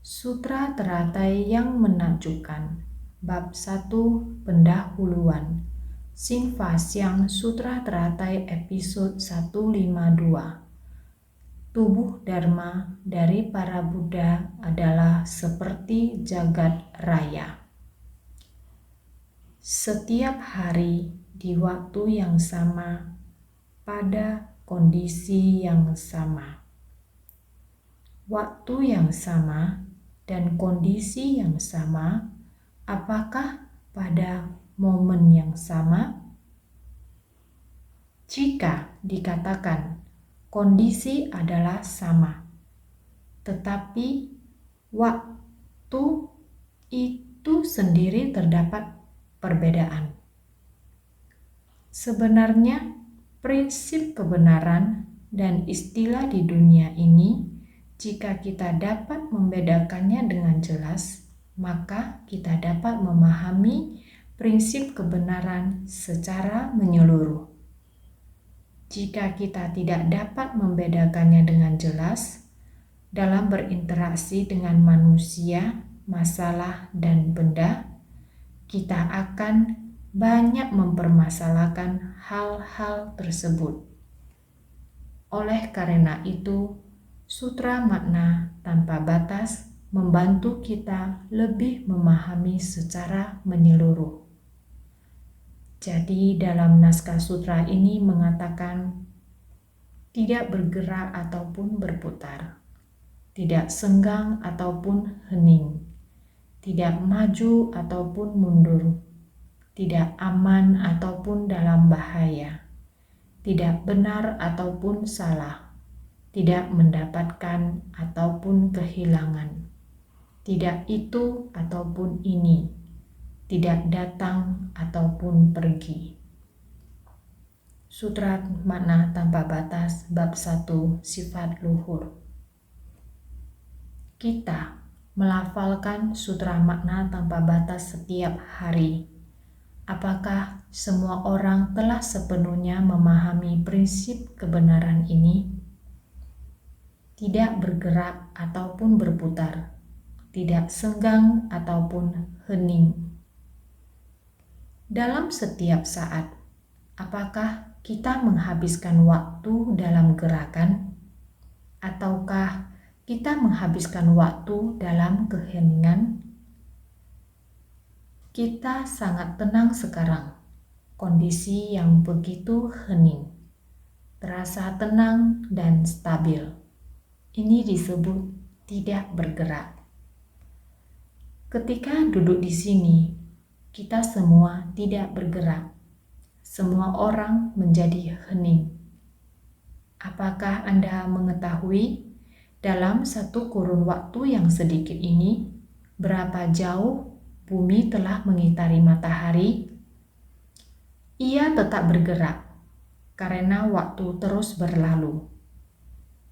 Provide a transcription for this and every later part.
Sutra Teratai yang Menakjubkan Bab 1 Pendahuluan Singfasyang Sutra Teratai episode 152. Tubuh Dharma dari para Buddha adalah seperti jagat raya. Setiap hari di waktu yang sama, pada kondisi yang sama. Waktu yang sama dan kondisi yang sama, apakah pada momen yang sama? Jika dikatakan kondisi adalah sama, tetapi waktu itu sendiri terdapat perbedaan. Sebenarnya, prinsip kebenaran dan istilah di dunia ini, jika kita dapat membedakannya dengan jelas, maka kita dapat memahami prinsip kebenaran secara menyeluruh. Jika kita tidak dapat membedakannya dengan jelas, dalam berinteraksi dengan manusia, masalah, dan benda, kita akan banyak mempermasalahkan hal-hal tersebut. Oleh karena itu, Sutra Makna Tanpa Batas membantu kita lebih memahami secara menyeluruh. Jadi dalam naskah sutra ini mengatakan tidak bergerak ataupun berputar, tidak senggang ataupun hening, tidak maju ataupun mundur, tidak aman ataupun dalam bahaya, tidak benar ataupun salah, tidak mendapatkan ataupun kehilangan, tidak itu ataupun ini, tidak datang ataupun pergi. Sutra Makna Tanpa Batas Bab 1 Sifat Luhur. Kita melafalkan Sutra Makna Tanpa Batas setiap hari. Apakah semua orang telah sepenuhnya memahami prinsip kebenaran ini? Tidak bergerak ataupun berputar, tidak senggang ataupun hening. Dalam setiap saat, apakah kita menghabiskan waktu dalam gerakan, ataukah kita menghabiskan waktu dalam keheningan? Kita sangat tenang sekarang, kondisi yang begitu hening, terasa tenang dan stabil. Ini disebut tidak bergerak. Ketika duduk di sini, kita semua tidak bergerak. Semua orang menjadi hening. Apakah Anda mengetahui dalam satu kurun waktu yang sedikit ini, berapa jauh bumi telah mengitari matahari? Ia tetap bergerak karena waktu terus berlalu.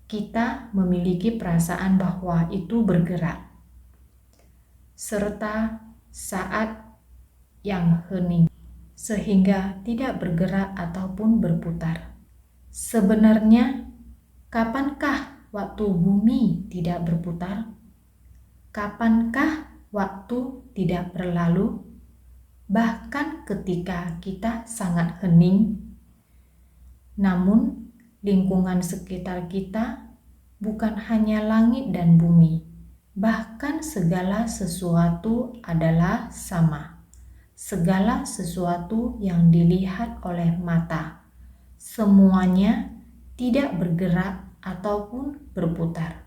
Kita memiliki perasaan bahwa itu bergerak, serta saat yang hening, sehingga tidak bergerak ataupun berputar. Sebenarnya, kapankah waktu bumi tidak berputar? Kapankah waktu tidak berlalu? Bahkan ketika kita sangat hening, namun lingkungan sekitar kita bukan hanya langit dan bumi, bahkan segala sesuatu adalah sama. Segala sesuatu yang dilihat oleh mata, semuanya tidak bergerak ataupun berputar.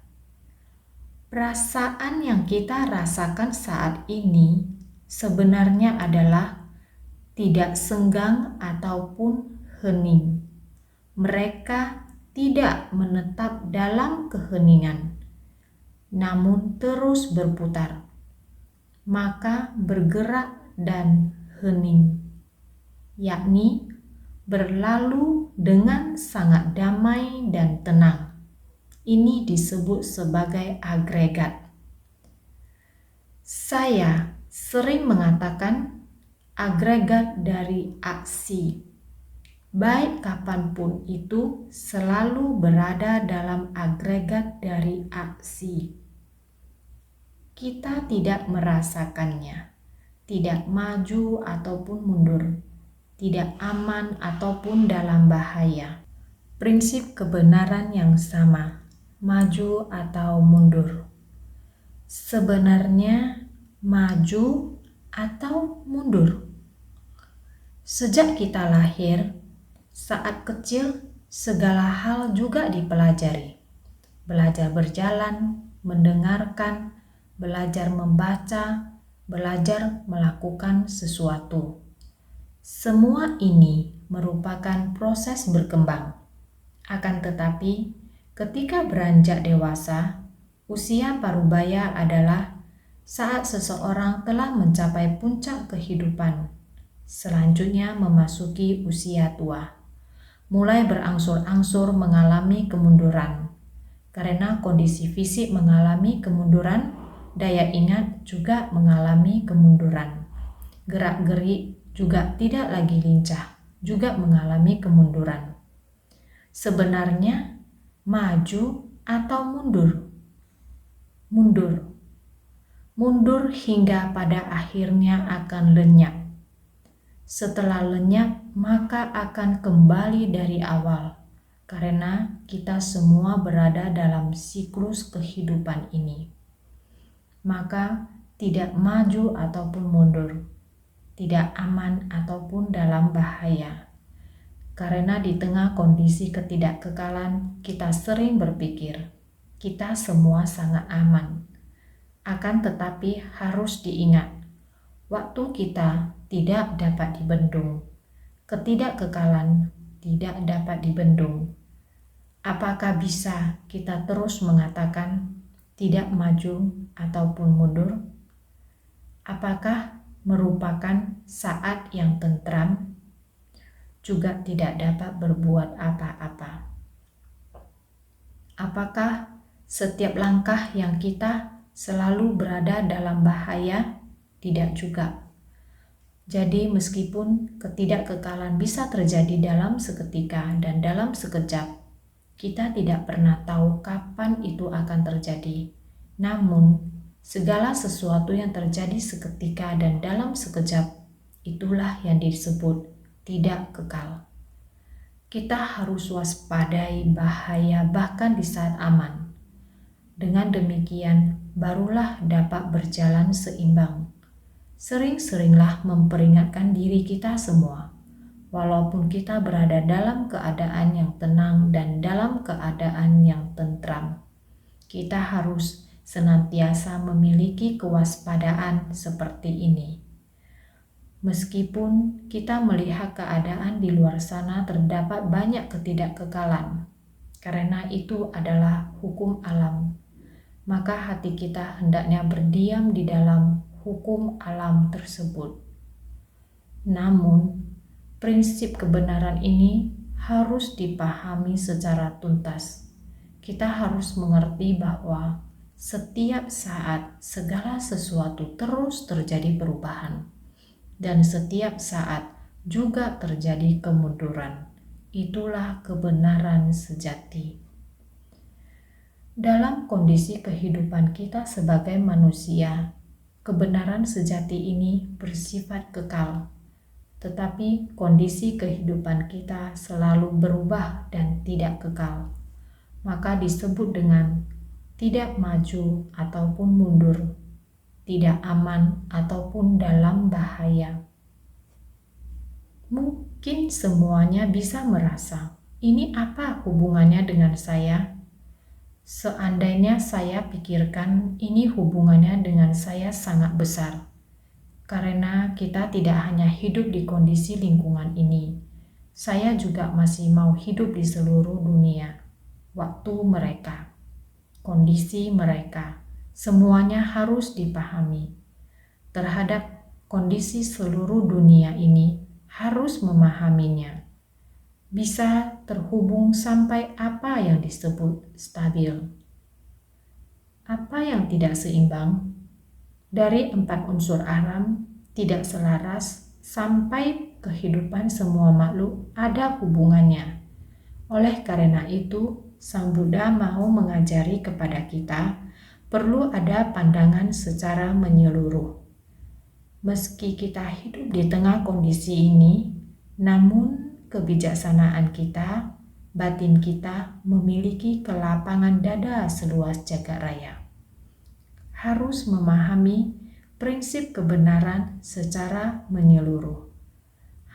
Perasaan yang kita rasakan saat ini sebenarnya adalah tidak senggang ataupun hening. Mereka tidak menetap dalam keheningan, namun terus berputar, maka bergerak dan hening, yakni berlalu dengan sangat damai dan tenang. Ini disebut sebagai agregat. Saya sering mengatakan agregat dari aksi. Baik kapanpun itu selalu berada dalam agregat dari aksi. kita tidak merasakannya, tidak maju ataupun mundur, tidak aman ataupun dalam bahaya. Prinsip kebenaran yang sama, maju atau mundur. Sebenarnya maju atau mundur. Sejak kita lahir, saat kecil, segala hal juga dipelajari. Belajar berjalan, mendengarkan, belajar membaca, belajar melakukan sesuatu. Semua ini merupakan proses berkembang. Akan tetapi, ketika beranjak dewasa, usia parubaya adalah saat seseorang telah mencapai puncak kehidupan. Selanjutnya memasuki usia tua, mulai berangsur-angsur mengalami kemunduran. Karena kondisi fisik mengalami kemunduran, daya ingat juga mengalami kemunduran. Gerak-gerik juga tidak lagi lincah, juga mengalami kemunduran. Sebenarnya maju atau mundur? Mundur. Mundur hingga pada akhirnya akan lenyap. Setelah lenyap, maka akan kembali dari awal. Karena kita semua berada dalam siklus kehidupan ini. Maka tidak maju ataupun mundur, tidak aman ataupun dalam bahaya. Karena di tengah kondisi ketidakkekalan, kita sering berpikir, kita semua sangat aman. Akan tetapi harus diingat, waktu kita tidak dapat dibendung, ketidakkekalan tidak dapat dibendung. Apakah bisa kita terus mengatakan tidak maju ataupun mundur? Apakah merupakan saat yang tentram? Juga tidak dapat berbuat apa-apa. Apakah setiap langkah yang kita selalu berada dalam bahaya? Tidak juga. Jadi meskipun ketidakkekalan bisa terjadi dalam seketika dan dalam sekejap, kita tidak pernah tahu kapan itu akan terjadi. Namun, segala sesuatu yang terjadi seketika dan dalam sekejap, itulah yang disebut tidak kekal. Kita harus waspadai bahaya bahkan di saat aman. Dengan demikian, barulah dapat berjalan seimbang. Sering-seringlah memperingatkan diri kita semua, walaupun kita berada dalam keadaan yang tenang dan dalam keadaan yang tentram. Kita harus senantiasa memiliki kewaspadaan seperti ini. Meskipun kita melihat keadaan di luar sana terdapat banyak ketidakkekalan, karena itu adalah hukum alam, maka hati kita hendaknya berdiam di dalam hukum alam tersebut. Namun, prinsip kebenaran ini harus dipahami secara tuntas. Kita harus mengerti bahwa setiap saat segala sesuatu terus terjadi perubahan, dan setiap saat juga terjadi kemunduran. Itulah kebenaran sejati. Dalam kondisi kehidupan kita sebagai manusia, kebenaran sejati ini bersifat kekal, tetapi kondisi kehidupan kita selalu berubah dan tidak kekal. Maka disebut dengan tidak maju ataupun mundur, tidak aman ataupun dalam bahaya. Mungkin semuanya bisa merasa, ini apa hubungannya dengan saya? Seandainya saya pikirkan ini hubungannya dengan saya sangat besar, karena kita tidak hanya hidup di kondisi lingkungan ini, saya juga masih mau hidup di seluruh dunia. Waktu mereka, kondisi mereka, semuanya harus dipahami. Terhadap kondisi seluruh dunia ini harus memahaminya. Bisa terhubung sampai apa yang disebut stabil. Apa yang tidak seimbang? Dari 4 unsur alam tidak selaras sampai kehidupan semua makhluk ada hubungannya. Oleh karena itu, Sang Buddha mau mengajari kepada kita perlu ada pandangan secara menyeluruh. Meski kita hidup di tengah kondisi ini, namun kebijaksanaan kita, batin kita memiliki kelapangan dada seluas jagat raya. Harus memahami prinsip kebenaran secara menyeluruh.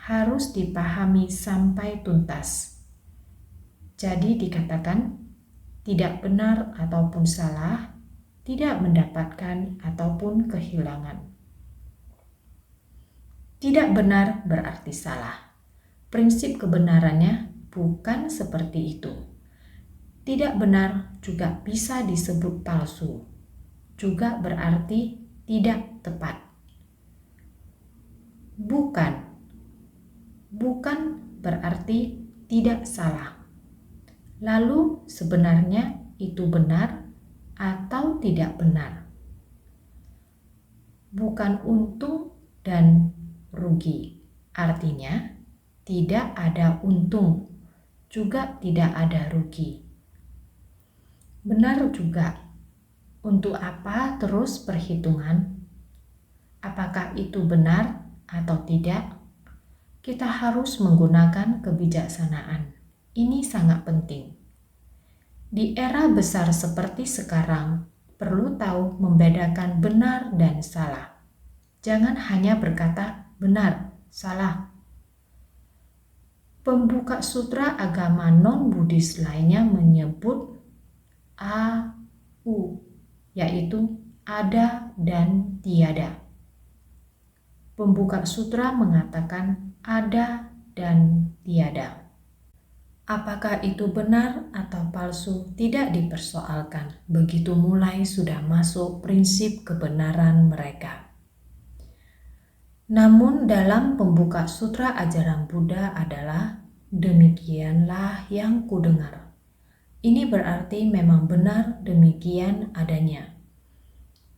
Harus dipahami sampai tuntas. Jadi dikatakan tidak benar ataupun salah, tidak mendapatkan ataupun kehilangan. Tidak benar berarti salah. Prinsip kebenarannya bukan seperti itu. Tidak benar juga bisa disebut palsu. Juga berarti tidak tepat. Bukan berarti tidak salah. Lalu sebenarnya itu benar atau tidak benar. Bukan untung dan rugi, artinya tidak ada untung, juga tidak ada rugi. Benar juga, untuk apa terus perhitungan? Apakah itu benar atau tidak? Kita harus menggunakan kebijaksanaan. Ini sangat penting. Di era besar seperti sekarang, perlu tahu membedakan benar dan salah. Jangan hanya berkata benar, salah. Pembuka sutra agama non-Buddhis lainnya menyebut AU, yaitu ada dan tiada. Pembuka sutra mengatakan ada dan tiada. Apakah itu benar atau palsu tidak dipersoalkan. Begitu mulai sudah masuk prinsip kebenaran mereka. Namun dalam pembuka sutra ajaran Buddha adalah demikianlah yang kudengar. Ini berarti memang benar demikian adanya.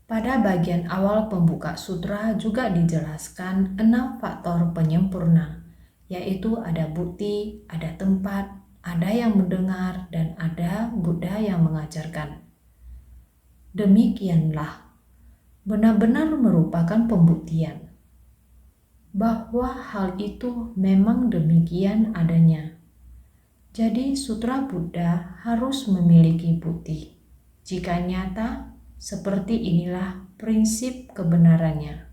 Pada bagian awal pembuka sutra juga dijelaskan 6 faktor penyempurna, yaitu ada bukti, ada tempat, ada yang mendengar, dan ada Buddha yang mengajarkan. Demikianlah benar-benar merupakan pembuktian bahwa hal itu memang demikian adanya. Jadi sutra Buddha harus memiliki bukti. Jika nyata, seperti inilah prinsip kebenarannya.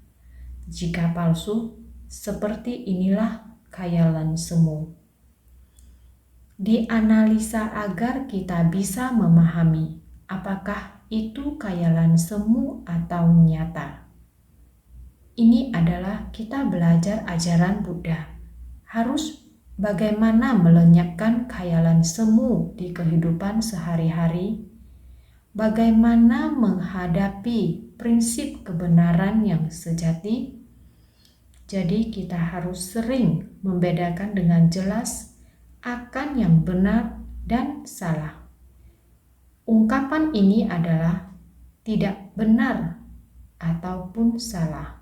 Jika palsu, seperti inilah khayalan semu. Dianalisa agar kita bisa memahami apakah itu khayalan semu atau nyata. Ini adalah kita belajar ajaran Buddha. Harus bagaimana melenyapkan khayalan semu di kehidupan sehari-hari, bagaimana menghadapi prinsip kebenaran yang sejati. Jadi kita harus sering membedakan dengan jelas akan yang benar dan salah. Ungkapan ini adalah tidak benar ataupun salah.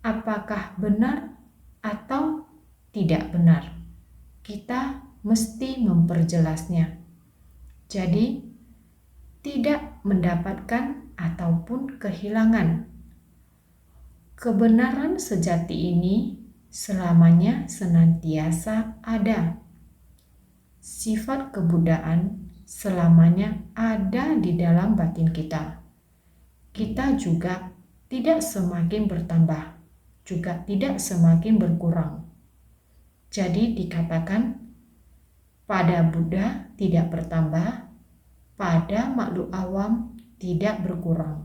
Apakah benar atau tidak benar? Kita mesti memperjelasnya. Jadi, tidak mendapatkan ataupun kehilangan. Kebenaran sejati ini selamanya senantiasa ada. Sifat kebudaan selamanya ada di dalam batin kita. Kita juga tidak semakin bertambah, juga tidak semakin berkurang. Jadi dikatakan pada Buddha tidak bertambah, pada makhluk awam tidak berkurang.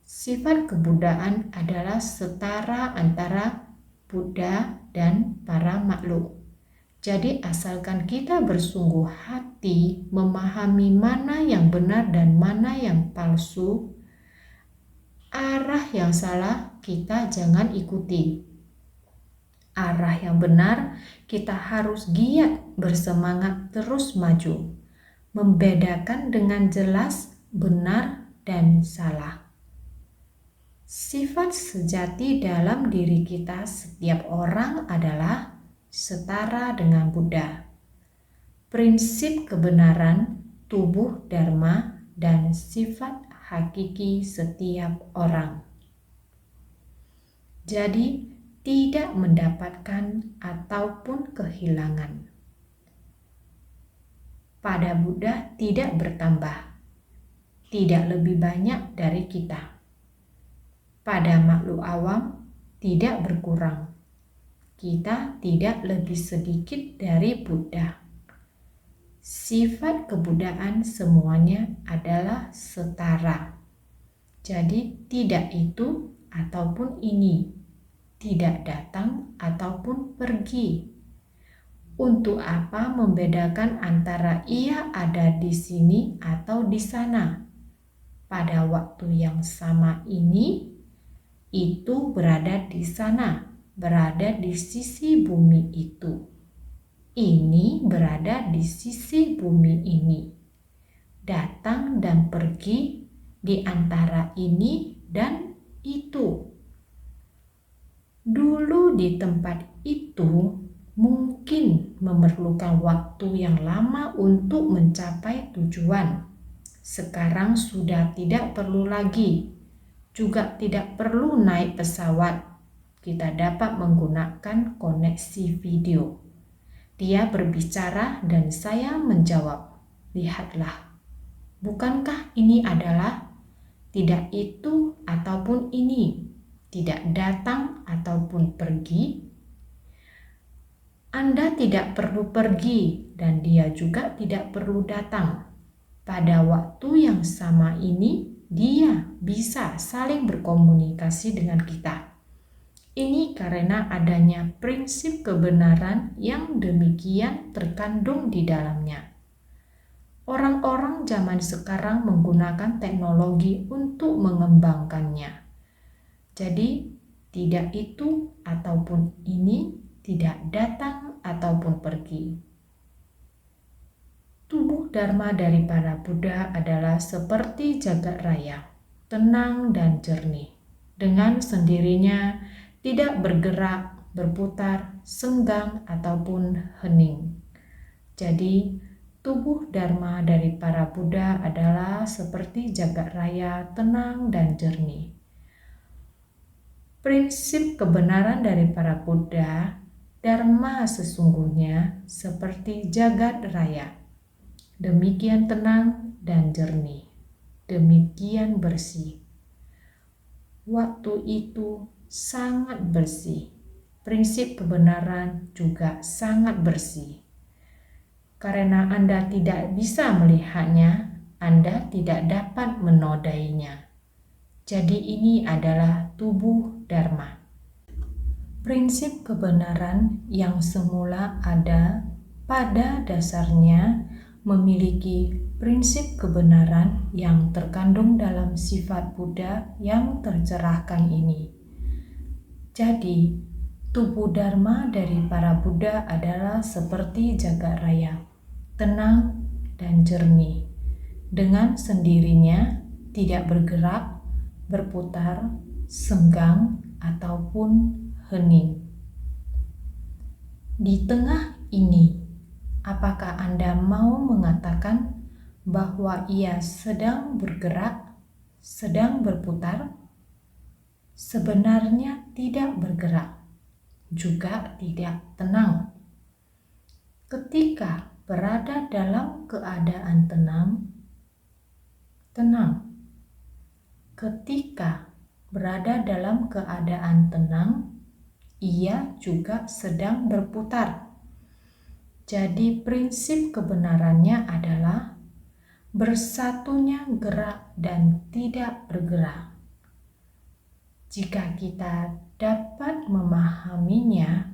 Sifat kebudaan adalah setara antara Buddha dan para makhluk. Jadi asalkan kita bersungguh hati memahami mana yang benar dan mana yang palsu, arah yang salah kita jangan ikuti. Arah yang benar kita harus giat bersemangat terus maju, membedakan dengan jelas benar dan salah. Sifat sejati dalam diri kita setiap orang adalah setara dengan Buddha. Prinsip kebenaran, tubuh dharma, dan sifat hakiki setiap orang. Jadi, tidak mendapatkan ataupun kehilangan. Pada Buddha tidak bertambah, tidak lebih banyak dari kita. Pada makhluk awam tidak berkurang. Kita tidak lebih sedikit dari Buddha. Sifat kebudaan semuanya adalah setara. Jadi tidak itu ataupun ini, tidak datang ataupun pergi. Untuk apa membedakan antara ia ada di sini atau di sana? Pada waktu yang sama ini, itu berada di sana, berada di sisi bumi itu. Ini berada di sisi bumi ini. Datang dan pergi di antara ini dan itu. Dulu di tempat itu mungkin memerlukan waktu yang lama untuk mencapai tujuan. Sekarang sudah tidak perlu lagi. Juga tidak perlu naik pesawat. Kita dapat menggunakan koneksi video. Dia berbicara dan saya menjawab, lihatlah, bukankah ini adalah tidak itu ataupun ini, tidak datang ataupun pergi? Anda tidak perlu pergi dan dia juga tidak perlu datang. Pada waktu yang sama ini, dia bisa saling berkomunikasi dengan kita. Ini karena adanya prinsip kebenaran yang demikian terkandung di dalamnya. Orang-orang zaman sekarang menggunakan teknologi untuk mengembangkannya. Jadi, tidak itu ataupun ini, tidak datang ataupun pergi. Tubuh Dharma dari para Buddha adalah seperti jagat raya, tenang dan jernih. Dengan sendirinya, tidak bergerak, berputar, senggang, ataupun hening. Jadi, tubuh Dharma dari para Buddha adalah seperti jagat raya, tenang dan jernih. Prinsip kebenaran dari para Buddha, Dharma sesungguhnya seperti jagat raya. Demikian tenang dan jernih, demikian bersih. Waktu itu sangat bersih. Prinsip kebenaran juga sangat bersih. Karena Anda tidak bisa melihatnya, Anda tidak dapat menodainya. Jadi ini adalah tubuh Dharma. Prinsip kebenaran yang semula ada pada dasarnya memiliki prinsip kebenaran yang terkandung dalam sifat Buddha yang tercerahkan ini. Jadi, tubuh Dharma dari para Buddha adalah seperti jagat raya, tenang dan jernih. Dengan sendirinya, tidak bergerak, berputar, senggang, ataupun hening. Di tengah ini, apakah Anda mau mengatakan bahwa ia sedang bergerak, sedang berputar? Sebenarnya tidak bergerak, juga tidak tenang. Ketika berada dalam keadaan tenang. Ketika berada dalam keadaan tenang, ia juga sedang berputar. Jadi prinsip kebenarannya adalah bersatunya gerak dan tidak bergerak. Jika kita dapat memahaminya,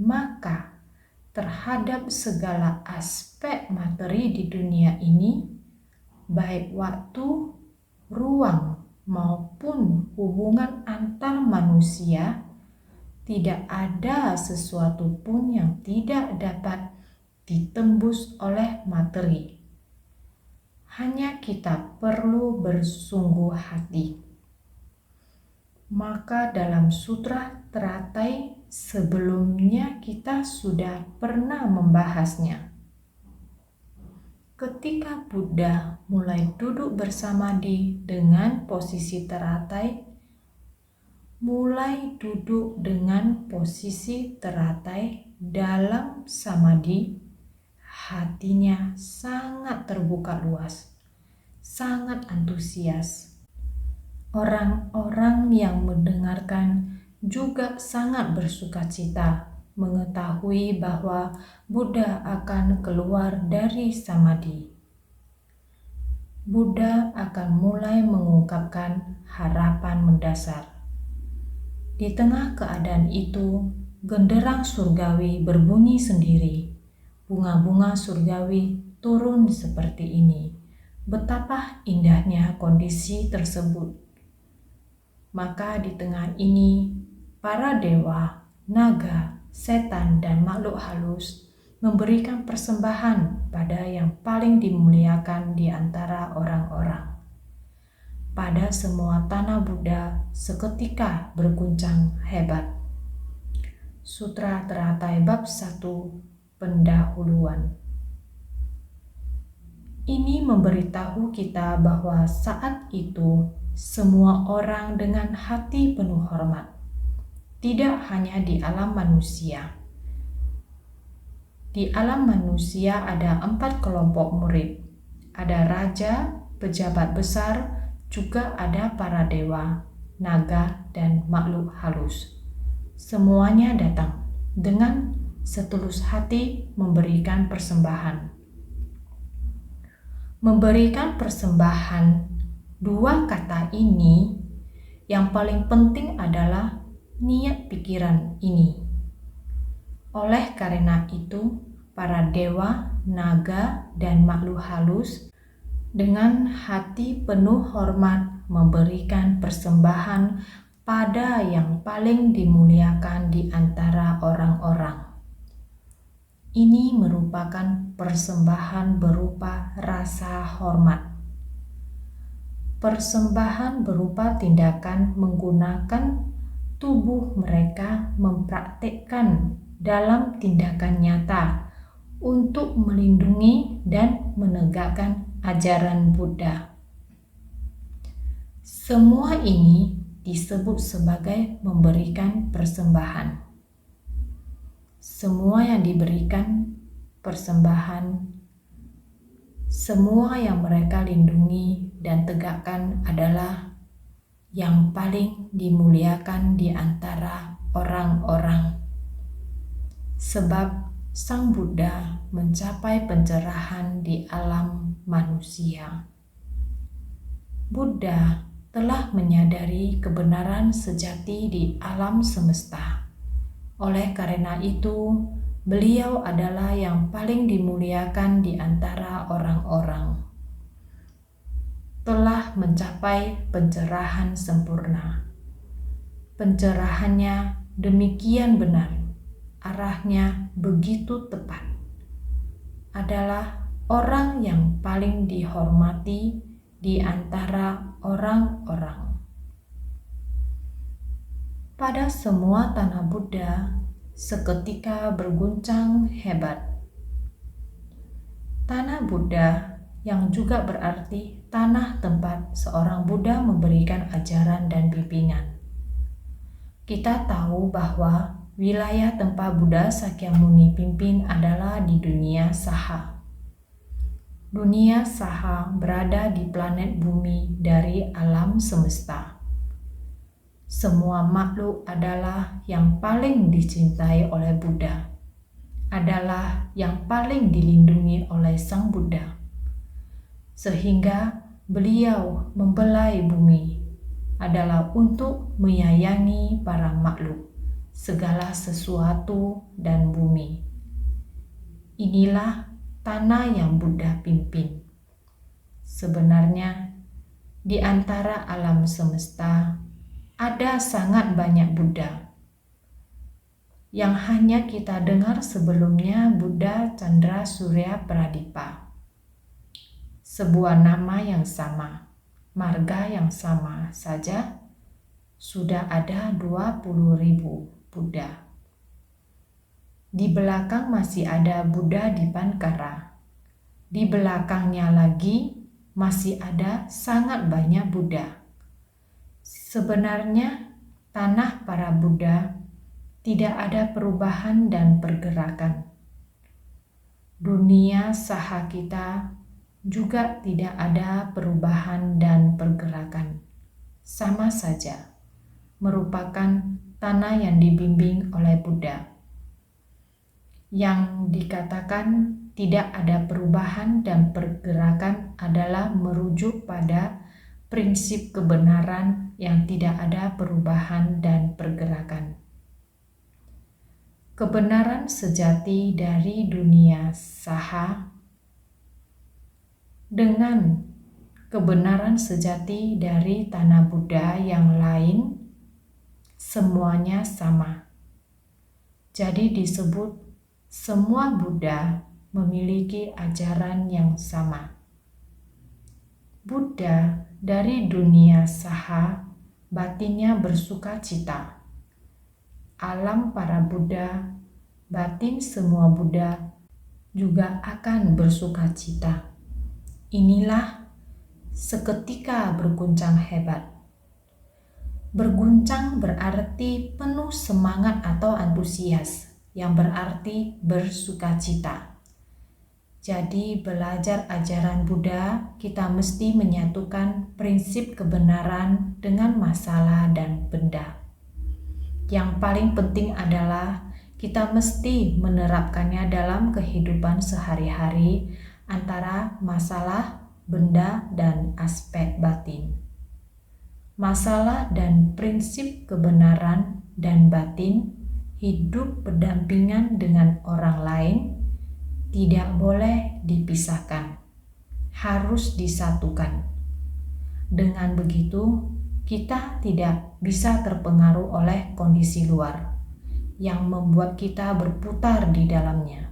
maka terhadap segala aspek materi di dunia ini, baik waktu, ruang, maupun hubungan antar manusia, tidak ada sesuatu pun yang tidak dapat ditembus oleh materi. Hanya kita perlu bersungguh hati. Maka dalam Sutra Teratai sebelumnya kita sudah pernah membahasnya. Ketika Buddha mulai duduk bersamadi dengan posisi teratai, dalam samadhi, hatinya sangat terbuka luas, sangat antusias. Orang-orang yang mendengarkan juga sangat bersukacita mengetahui bahwa Buddha akan keluar dari samadhi. Buddha akan mulai mengungkapkan harapan mendasar. Di tengah keadaan itu, genderang surgawi berbunyi sendiri. Bunga-bunga surgawi turun seperti ini. Betapa indahnya kondisi tersebut. Maka di tengah ini, para dewa, naga, setan, dan makhluk halus memberikan persembahan pada yang paling dimuliakan di antara orang-orang. Pada semua tanah Buddha seketika berguncang hebat. Sutra Teratai Bab 1 Pendahuluan. Ini memberitahu kita bahwa saat itu semua orang dengan hati penuh hormat. Tidak hanya di alam manusia. Di alam manusia ada 4 kelompok murid. Ada raja, pejabat besar, juga ada para dewa, naga, dan makhluk halus. Semuanya datang dengan setulus hati memberikan persembahan. Memberikan persembahan, 2 kata ini yang paling penting adalah niat pikiran ini. Oleh karena itu, para dewa, naga, dan makhluk halus dengan hati penuh hormat memberikan persembahan pada yang paling dimuliakan di antara orang-orang. Ini merupakan persembahan berupa rasa hormat. Persembahan berupa tindakan menggunakan tubuh mereka mempraktikkan dalam tindakan nyata untuk melindungi dan menegakkan ajaran Buddha. Semua ini disebut sebagai memberikan persembahan. Semua yang diberikan persembahan, semua yang mereka lindungi dan tegakkan adalah yang paling dimuliakan di antara orang-orang. Sebab Sang Buddha mencapai pencerahan di alam manusia. Buddha telah menyadari kebenaran sejati di alam semesta. Oleh karena itu, beliau adalah yang paling dimuliakan di antara orang-orang. Telah mencapai pencerahan sempurna. Pencerahannya demikian benar, arahnya begitu tepat. Adalah orang yang paling dihormati di antara orang-orang. Pada semua tanah Buddha seketika berguncang hebat. Tanah Buddha yang juga berarti tanah tempat seorang Buddha memberikan ajaran dan bimbingan. Kita tahu bahwa wilayah tempat Buddha Sakyamuni pimpin adalah di dunia Saha. Dunia Saha berada di planet bumi dari alam semesta. Semua makhluk adalah yang paling dicintai oleh Buddha, adalah yang paling dilindungi oleh Sang Buddha. Sehingga beliau membelai bumi adalah untuk menyayangi para makhluk, segala sesuatu dan bumi. Inilah tanah yang Buddha pimpin. Sebenarnya, di antara alam semesta ada sangat banyak Buddha. Yang hanya kita dengar sebelumnya Buddha Chandra Surya Pradipa. Sebuah nama yang sama, marga yang sama saja, sudah ada 20.000 Buddha. Di belakang masih ada Buddha Dipankara. Di belakangnya lagi masih ada sangat banyak Buddha. Sebenarnya tanah para Buddha tidak ada perubahan dan pergerakan. Dunia saha kita juga tidak ada perubahan dan pergerakan. Sama saja, merupakan tanah yang dibimbing oleh Buddha. Yang dikatakan tidak ada perubahan dan pergerakan adalah merujuk pada prinsip kebenaran yang tidak ada perubahan dan pergerakan. Kebenaran sejati dari dunia saha dengan kebenaran sejati dari tanah Buddha yang lain semuanya sama. Jadi disebut semua Buddha memiliki ajaran yang sama. Buddha dari dunia saha batinnya bersuka cita. Alam para Buddha, batin semua Buddha juga akan bersuka cita. Inilah seketika berguncang hebat. Berguncang berarti penuh semangat atau antusias, yang berarti bersuka cita. Jadi belajar ajaran Buddha, kita mesti menyatukan prinsip kebenaran dengan masalah dan benda. Yang paling penting adalah kita mesti menerapkannya dalam kehidupan sehari-hari antara masalah, benda, dan aspek batin. Masalah dan prinsip kebenaran dan batin hidup berdampingan dengan orang lain, tidak boleh dipisahkan, harus disatukan. Dengan begitu, kita tidak bisa terpengaruh oleh kondisi luar yang membuat kita berputar di dalamnya.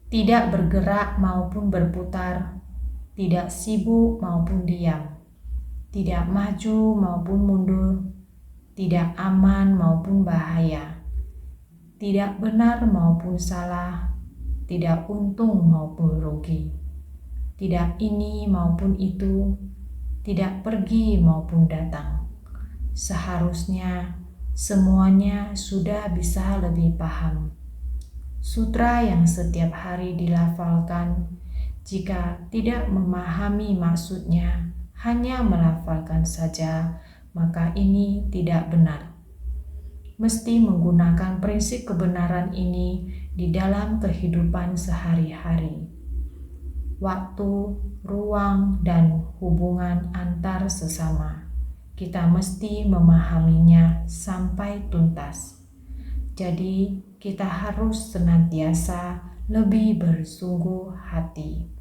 Tidak bergerak maupun berputar, tidak sibuk maupun diam, tidak maju maupun mundur, tidak aman maupun bahaya, tidak benar maupun salah, tidak untung maupun rugi, tidak ini maupun itu, tidak pergi maupun datang. Seharusnya semuanya sudah bisa lebih paham. Sutra yang setiap hari dilafalkan, jika tidak memahami maksudnya, hanya melafalkan saja, maka ini tidak benar. Mesti menggunakan prinsip kebenaran ini di dalam kehidupan sehari-hari. Waktu, ruang, dan hubungan antar sesama. Kita mesti memahaminya sampai tuntas. Jadi, kita harus senantiasa lebih bersungguh hati.